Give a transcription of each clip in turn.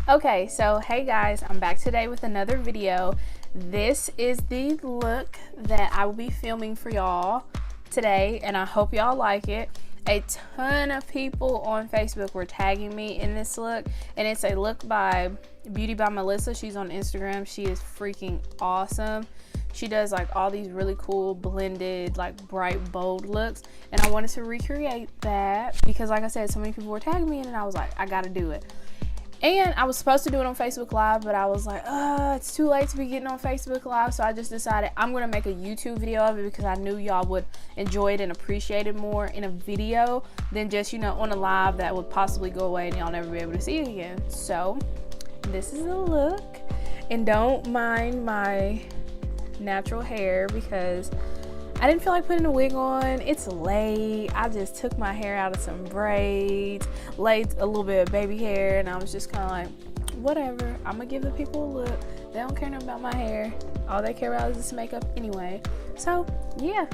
Okay, so hey guys, I'm back today with another video. This is the look that I will be filming for y'all today, and I hope y'all like it. A ton of people on Facebook were tagging me in this look, and it's a look by Beauty by Melissa. She's on Instagram. She is freaking awesome. She does like all these really cool blended, like bright, bold looks, and I wanted to recreate that because, like I said, so many people were tagging me in, and I was like, I gotta do it. And I was supposed to do it on Facebook Live, but I was like, it's too late to be getting on Facebook Live. So I just decided I'm going to make a YouTube video of it because I knew y'all would enjoy it and appreciate it more in a video than just, you know, on a live that would possibly go away and y'all never be able to see it again. So this is the look. And don't mind my natural hair because I didn't feel like putting a wig on. It's late. I just took my hair out of some braids, laid a little bit of baby hair, and I was just kind of like, whatever. I'm gonna give the people a look. They don't care nothing about my hair. All they care about is this makeup anyway. So yeah,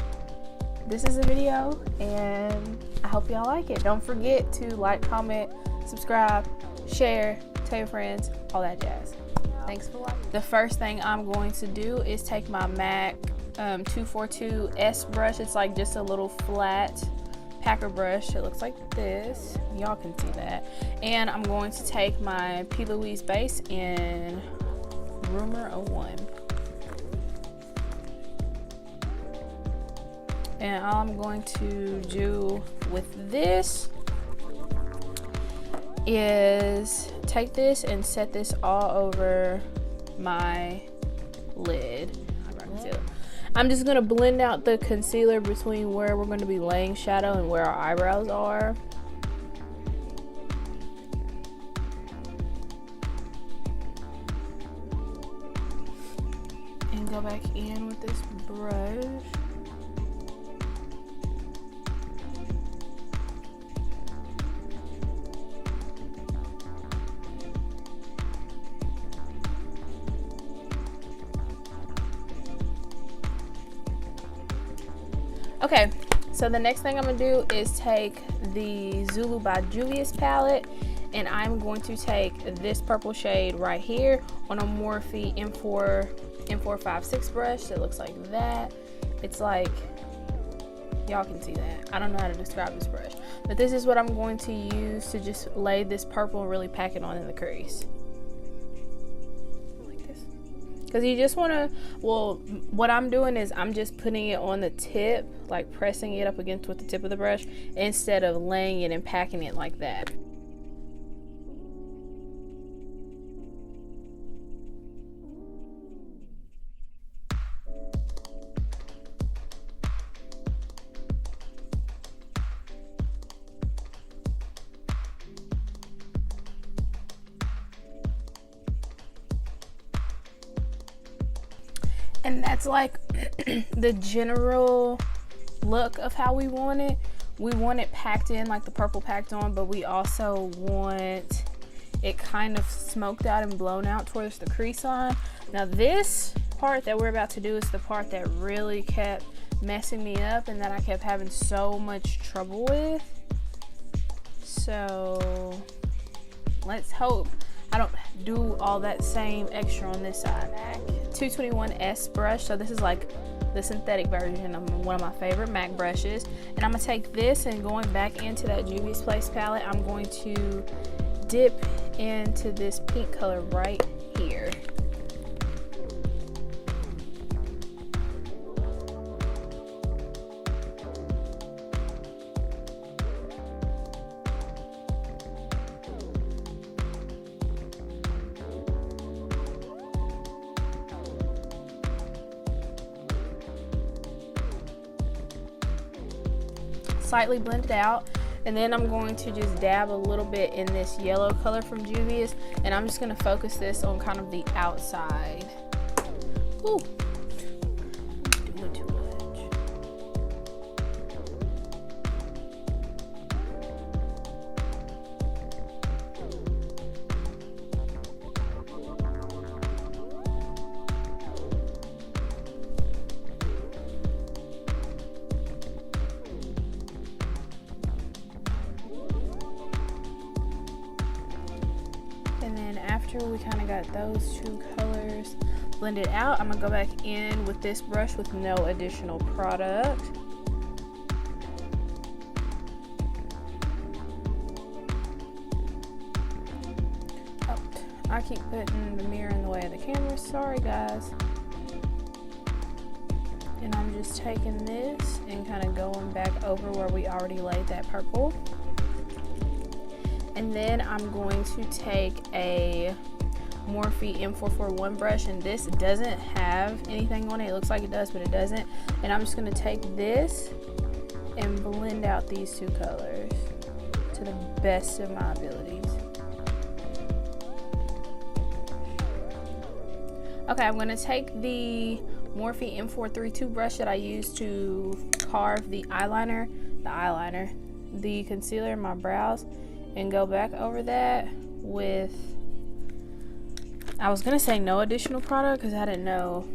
this is the video, and I hope y'all like it. Don't forget to like, comment, subscribe, share, tell your friends, all that jazz. Thanks for watching. The first thing I'm going to do is take my MAC 242S brush. It's like just a little flat packer brush. It looks like this. Y'all can see that. And I'm going to take my P. Louise base in Rumor 01. And all I'm going to do with this is take this and set this all over my lid. I'm just going to blend out the concealer between where we're going to be laying shadow and where our eyebrows are. And go back in with this brush. Okay, so the next thing I'm gonna do is take the Zulu by Juvia's palette, and I'm going to take this purple shade right here on a Morphe M456 brush that looks like that. It's like, y'all can see that. I don't know how to describe this brush, but this is what I'm going to use to just lay this purple and really pack it on in the crease. Because you just want to, well, what I'm doing is I'm just putting it on the tip, like pressing it up against with the tip of the brush, instead of laying it and packing it like that. And that's like the general look of how we want it. We want it packed in, like the purple packed on, but we also want it kind of smoked out and blown out towards the crease line. Now this part that we're about to do is the part that really kept messing me up and that I kept having so much trouble with. So let's hope I don't do all that same extra on this side. 221S brush, so this is like the synthetic version of one of my favorite MAC brushes, and I'm gonna take this and going back into that Juvia's Place palette, I'm going to dip into this pink color right here. Slightly blend it out, and then I'm going to just dab a little bit in this yellow color from Juvia's, and I'm just going to focus this on kind of the outside. Ooh. Doing too much. And after we kind of got those two colors blended out, I'm gonna go back in with this brush with no additional product. Oh, I keep putting the mirror in the way of the camera, sorry guys. And I'm just taking this and kind of going back over where we already laid that purple. And then I'm going to take a Morphe M441 brush, and this doesn't have anything on it. It looks like it does, but it doesn't. And I'm just going to take this and blend out these two colors to the best of my abilities. Okay, I'm going to take the Morphe M432 brush that I used to carve the concealer in my brows, and go back over that with, I was gonna say no additional product because I didn't know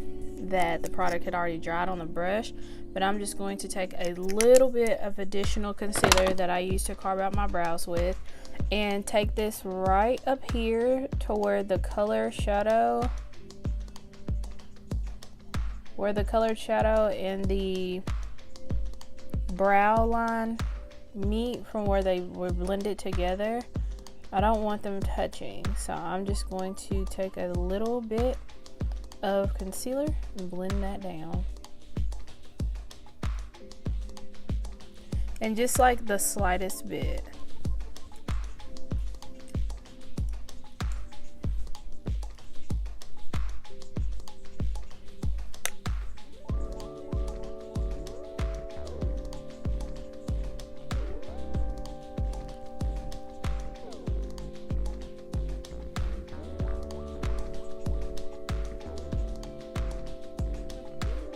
that the product had already dried on the brush, but I'm just going to take a little bit of additional concealer that I used to carve out my brows with, and take this right up here to where the colored shadow and the brow line meet from where they were blended together. I don't want them touching, so I'm just going to take a little bit of concealer and blend that down. And just like the slightest bit.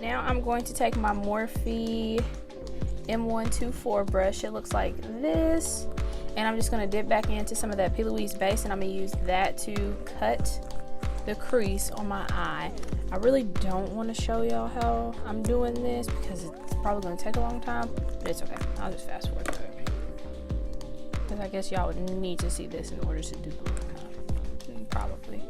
Now I'm going to take my Morphe M124 brush. It looks like this. And I'm just going to dip back into some of that P. Louise base, and I'm going to use that to cut the crease on my eye. I really don't want to show y'all how I'm doing this because it's probably going to take a long time, but it's okay. I'll just fast forward through it. Because I guess y'all would need to see this in order to do the look, probably.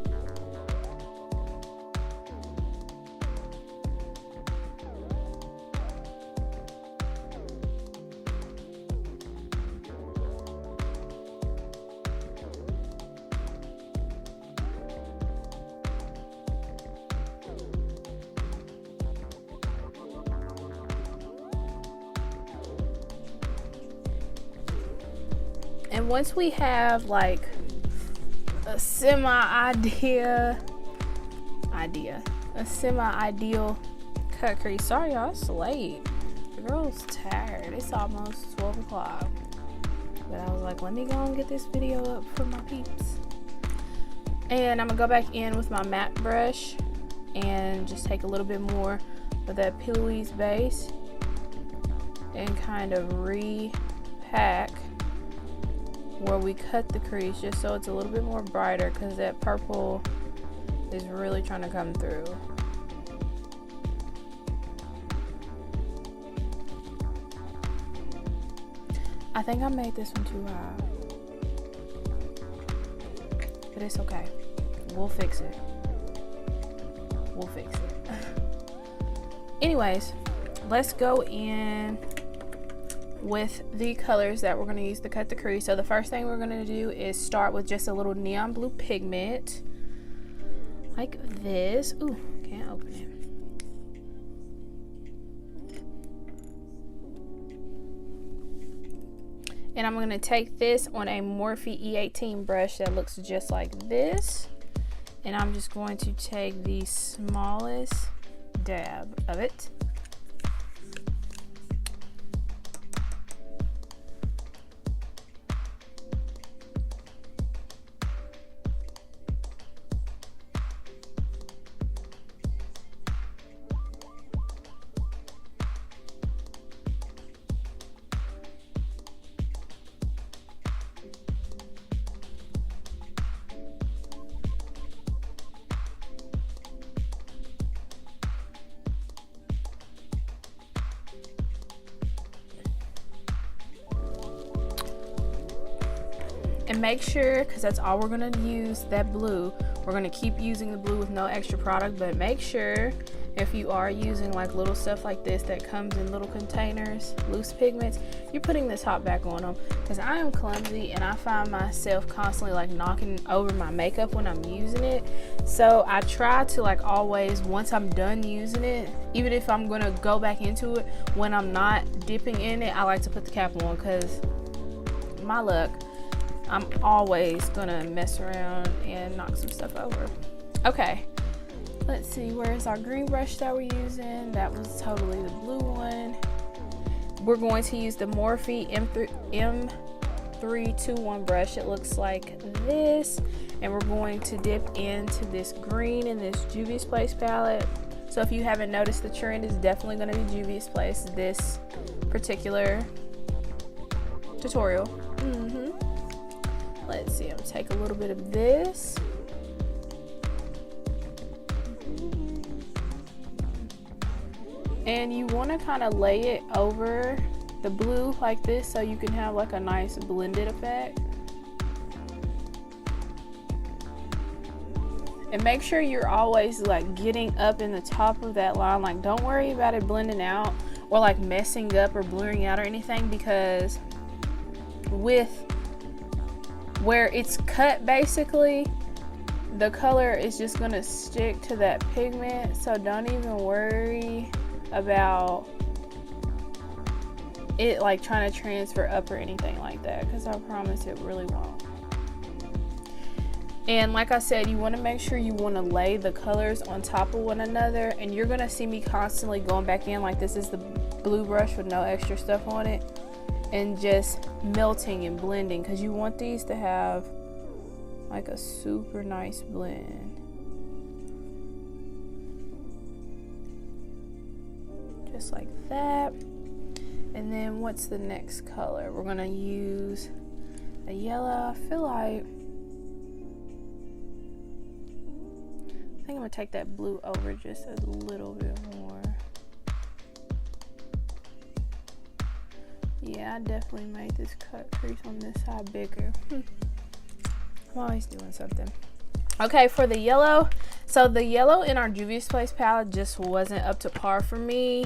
And once we have like a semi-ideal cut crease. Sorry y'all, it's late. The girl's tired. It's almost 12 o'clock. But I was like, let me go and get this video up for my peeps. And I'm gonna go back in with my matte brush and just take a little bit more of that P. Louise base and kind of repack where we cut the crease, just so it's a little bit more brighter, because that purple is really trying to come through. I think I made this one too high, but it's okay. We'll fix it. We'll fix it. Anyways, let's go in with the colors that we're going to use to cut the crease. So the first thing we're going to do is start with just a little neon blue pigment like this. Ooh, can't open it. And I'm going to take this on a Morphe E18 brush that looks just like this, and I'm just going to take the smallest dab of it. And make sure, because that's all we're going to use, that blue, we're going to keep using the blue with no extra product, but make sure if you are using like little stuff like this that comes in little containers, loose pigments, you're putting the top back on them, because I am clumsy and I find myself constantly like knocking over my makeup when I'm using it. So I try to like always, once I'm done using it, even if I'm going to go back into it, when I'm not dipping in it, I like to put the cap on, because my luck, I'm always gonna mess around and knock some stuff over. Okay, let's see, where's our green brush that we're using? That was totally the blue one. We're going to use the Morphe M321 brush. It looks like this, and we're going to dip into this green in this Juvia's Place palette. So if you haven't noticed, the trend is definitely going to be Juvia's Place this particular tutorial. Let's see, I'm gonna take a little bit of this. And you want to kind of lay it over the blue like this so you can have like a nice blended effect. And make sure you're always like getting up in the top of that line. Like, don't worry about it blending out or like messing up or blurring out or anything, because with where it's cut, basically the color is just going to stick to that pigment. So don't even worry about it like trying to transfer up or anything like that, because I promise it really won't. And like I said, you want to make sure you want to lay the colors on top of one another, and you're going to see me constantly going back in, like this is the blue brush with no extra stuff on it, and just melting and blending, because you want these to have like a super nice blend. Just like that. And then what's the next color? We're gonna use a yellow. I feel like, I think I'm gonna take that blue over just a little bit more. Yeah, I definitely made this cut crease on this side bigger. I'm always doing something. Okay, for the yellow, so the yellow in our Juvia's Place palette just wasn't up to par for me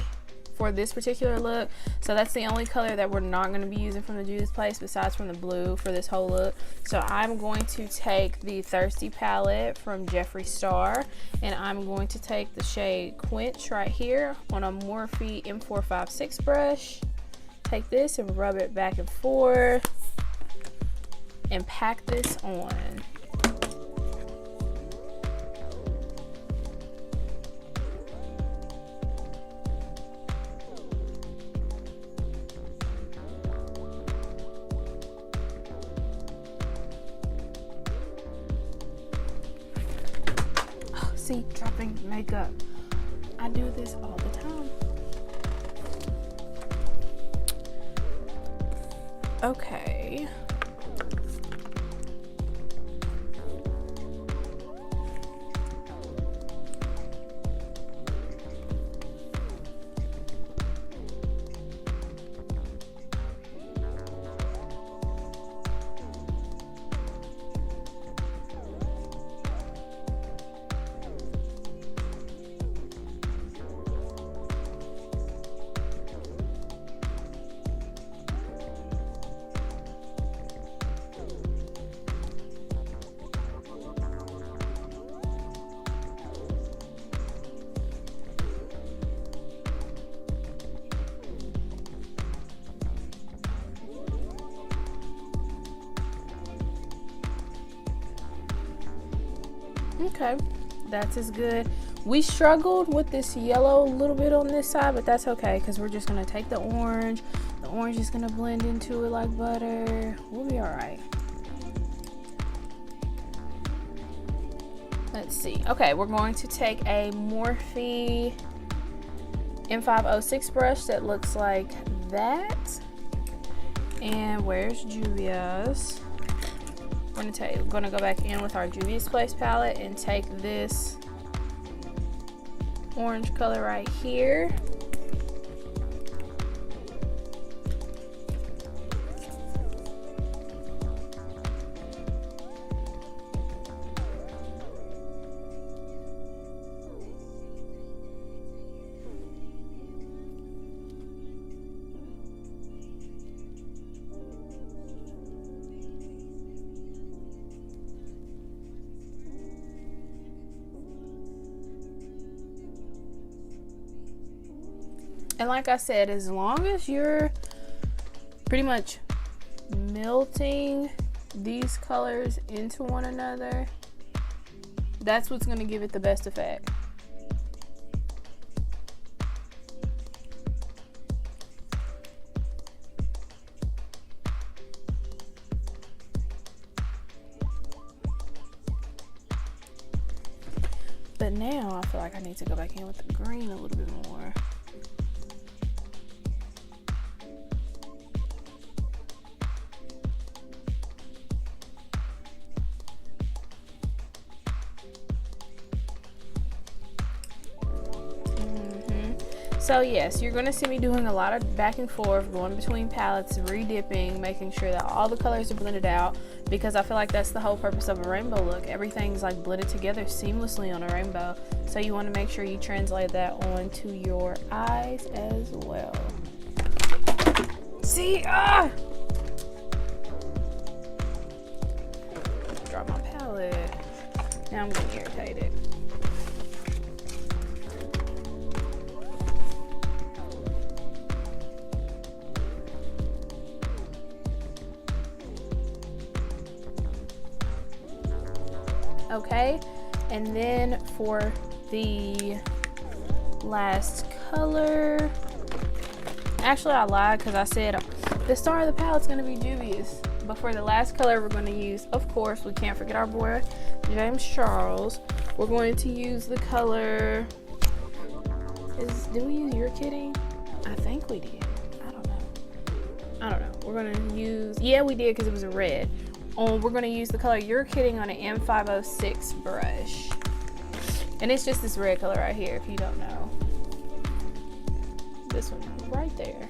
for this particular look. So that's the only color that we're not going to be using from the Juvia's Place besides from the blue for this whole look. So I'm going to take the Thirsty palette from Jeffree Star, and I'm going to take the shade Quench right here on a Morphe M456 brush. Take this and rub it back and forth and pack this on. Oh, see, dropping makeup. I do this all the time. Okay. Okay, that's as good. We struggled with this yellow a little bit on this side, but that's okay, because we're just going to take the orange. The orange is going to blend into it like butter. We'll be all right. Let's see. Okay, we're going to take a Morphe M506 brush that looks like that. And where's Juvia's? We're gonna go back in with our Juvia's Place palette and take this orange color right here. And like I said, as long as you're pretty much melting these colors into one another, that's what's going to give it the best effect. But now I feel like I need to go back in with the green a little bit more. So yes, you're going to see me doing a lot of back and forth, going between palettes, re-dipping, making sure that all the colors are blended out, because I feel like that's the whole purpose of a rainbow look. Everything's like blended together seamlessly on a rainbow. So you want to make sure you translate that onto your eyes as well. See? Drop my palette. Now I'm getting irritated. Okay, and then for the last color, actually I lied because I said the star of the palette's going to be Juvia's, but for the last color we're going to use, of course, we can't forget our boy James Charles. We're going to use the color, did we use You're Kidding? I think we did. I don't know. We're going to use, yeah, we did, because it was a red. We're going to use the color You're Kidding on an M506 brush. And it's just this red color right here, if you don't know. This one right there.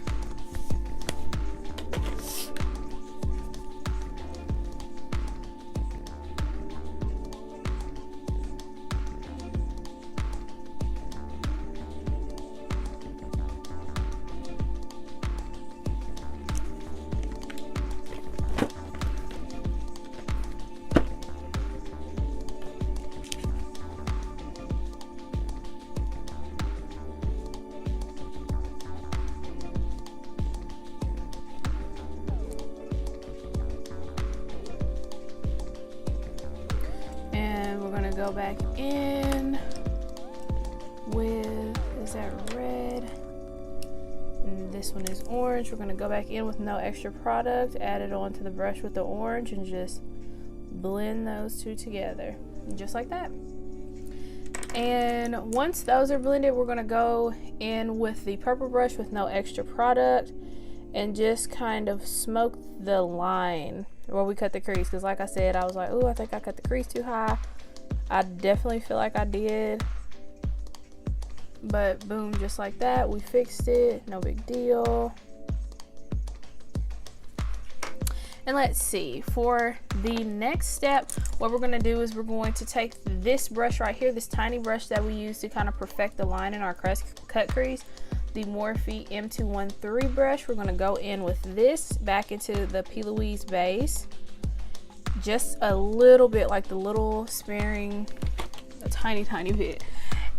Go back in with, is that red? And this one is orange. We're going to go back in with no extra product, add it onto the brush with the orange, and just blend those two together, just like that. And once those are blended, we're going to go in with the purple brush with no extra product and just kind of smoke the line where we cut the crease, because like I said, I was like, oh, I think I cut the crease too high. I definitely feel like I did, but boom, just like that, we fixed it, no big deal. And let's see, for the next step, what we're going to do is we're going to take this brush right here, this tiny brush that we use to kind of perfect the line in our cut crease, the Morphe M213 brush. We're going to go in with this back into the P. Louise base. Just a little bit, like the little sparing, a tiny bit.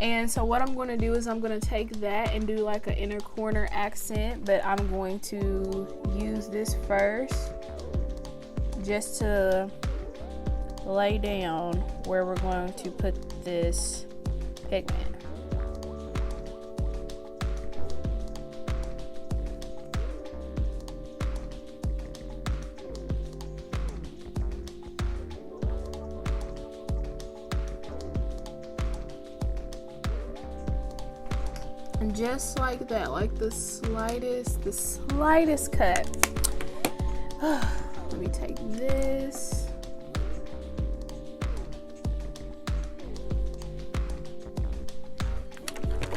And so what I'm going to do is I'm going to take that and do like an inner corner accent, but I'm going to use this first just to lay down where we're going to put this pigment. And just like that, like the slightest cut. Let me take this.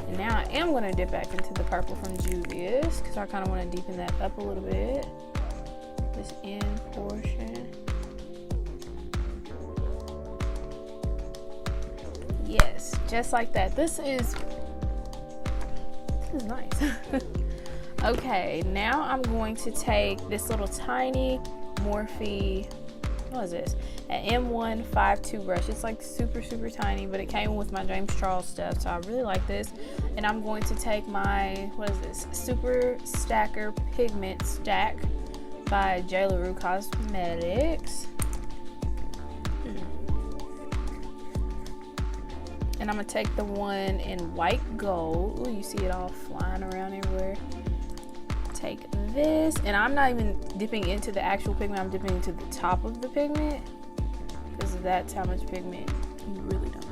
And now I am going to dip back into the purple from Juvia's because I kind of want to deepen that up a little bit. This end portion. Yes, just like that. This is nice. Okay, now I'm going to take this little tiny Morphe what is this? An M152 brush. It's like super tiny, but it came with my James Charles stuff, so I really like this. And I'm going to take my, what is this? Super Stacker Pigment Stack by J. LaRue Cosmetics. And I'm gonna take the one in white gold. Ooh, you see it all flying around everywhere. Take this, and I'm not even dipping into the actual pigment, I'm dipping into the top of the pigment, because that's how much pigment you really don't need.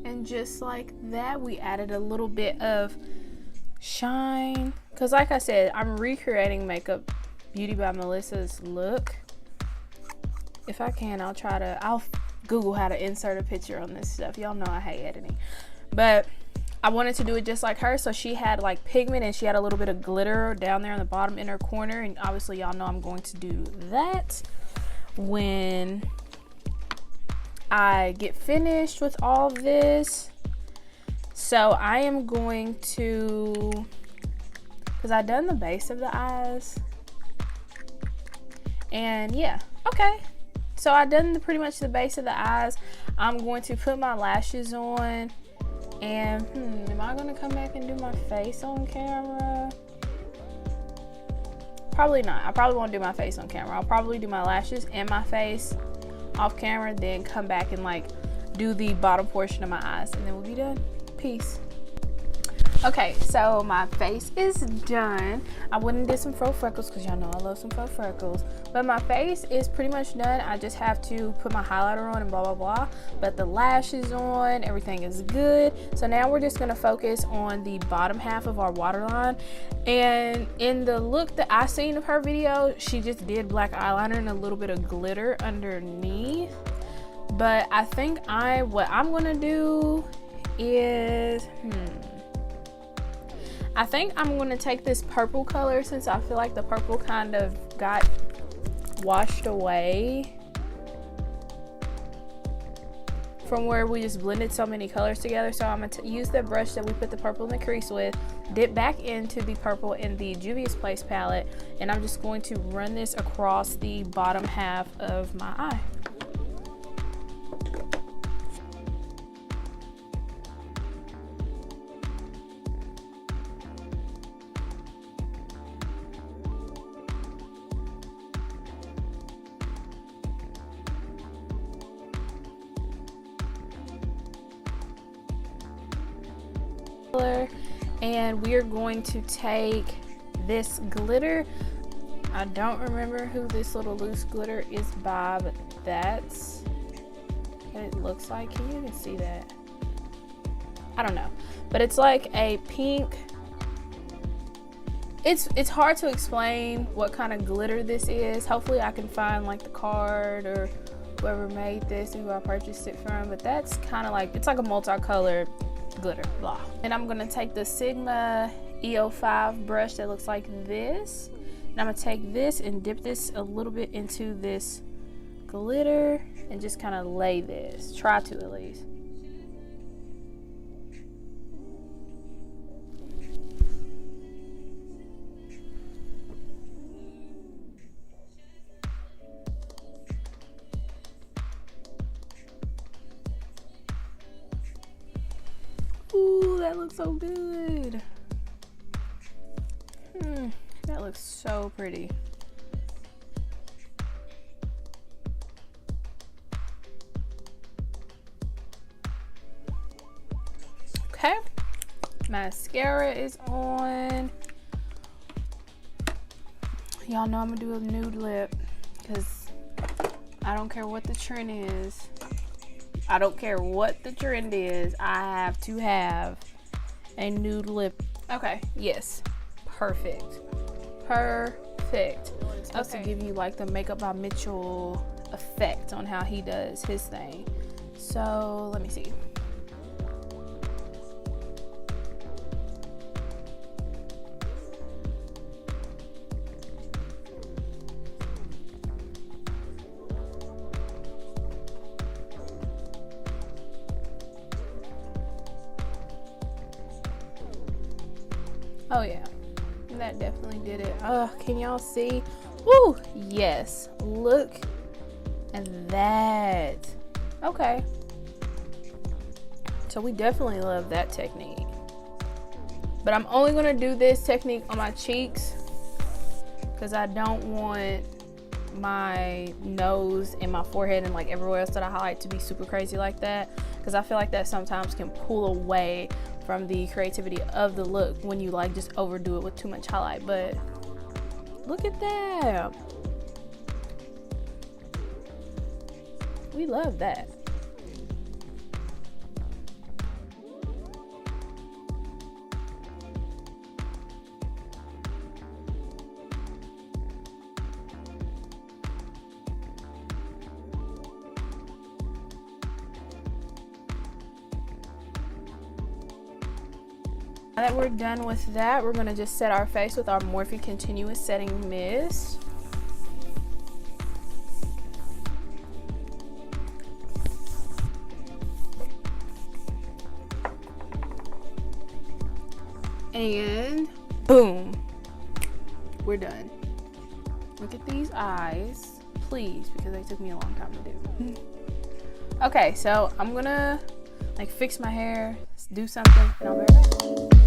And just like that, we added a little bit of shine, because like I said, I'm recreating Makeup Beauty by Melissa's look. If I can, I'll Google how to insert a picture on this stuff. Y'all know I hate editing, but I wanted to do it just like her. So she had like pigment, and she had a little bit of glitter down there on the bottom inner corner, and obviously y'all know I'm going to do that when I get finished with all this. So I am going to, because I've done the base of the eyes, and yeah, okay, so I've done pretty much the base of the eyes. I'm going to put my lashes on, and am I going to come back and do my face on camera? Probably not. I probably won't do my face on camera. I'll probably do my lashes and my face off camera, then come back and like do the bottom portion of my eyes, and then we'll be done. Peace. Okay, so my face is done. I went and did some faux freckles, because y'all know I love some faux freckles, but my face is pretty much done. I just have to put my highlighter on and blah blah blah, but the lashes on, everything is good. So now we're just going to focus on the bottom half of our waterline. And in the look that I seen of her video, she just did black eyeliner and a little bit of glitter underneath. But I think what I'm going to do is I think I'm going to take this purple color, since I feel like the purple kind of got washed away from where we just blended so many colors together. So I'm going to use the brush that we put the purple in the crease with, dip back into the purple in the Juvia's Place palette, and I'm just going to run this across the bottom half of my eye. And we're going to take this glitter. I don't remember who this little loose glitter is by, but that's what it looks like. Can you even see that? I don't know, but it's like a pink. It's hard to explain what kind of glitter this is. Hopefully I can find like the card or whoever made this and who I purchased it from, but that's kind of like, it's like a multicolored glitter, blah. And I'm gonna take the Sigma EO5 brush that looks like this, and I'm gonna take this and dip this a little bit into this glitter and just kind of lay this, try to at least. Ooh, that looks so good. That looks so pretty. Okay, mascara is on. Y'all know I'm gonna do a nude lip because I don't care what the trend is. I don't care what the trend is, I have to have a nude lip. Okay, yes, perfect. Perfect. It's supposed to give you like the Makeup by Mitchell effect on how he does his thing. So let me see. Oh yeah, that definitely did it. Oh, can y'all see? Woo! Yes, look at that. Okay, so we definitely love that technique, but I'm only gonna do this technique on my cheeks because I don't want my nose and my forehead and like everywhere else that I highlight to be super crazy like that, because I feel like that sometimes can pull away from the creativity of the look when you like just overdo it with too much highlight. But look at that, we love that. Now that we're done with that, we're gonna just set our face with our Morphe Continuous Setting Mist. And boom, we're done. Look at these eyes, please, because they took me a long time to do. Okay, so I'm gonna like fix my hair, do something, and I'll be right back.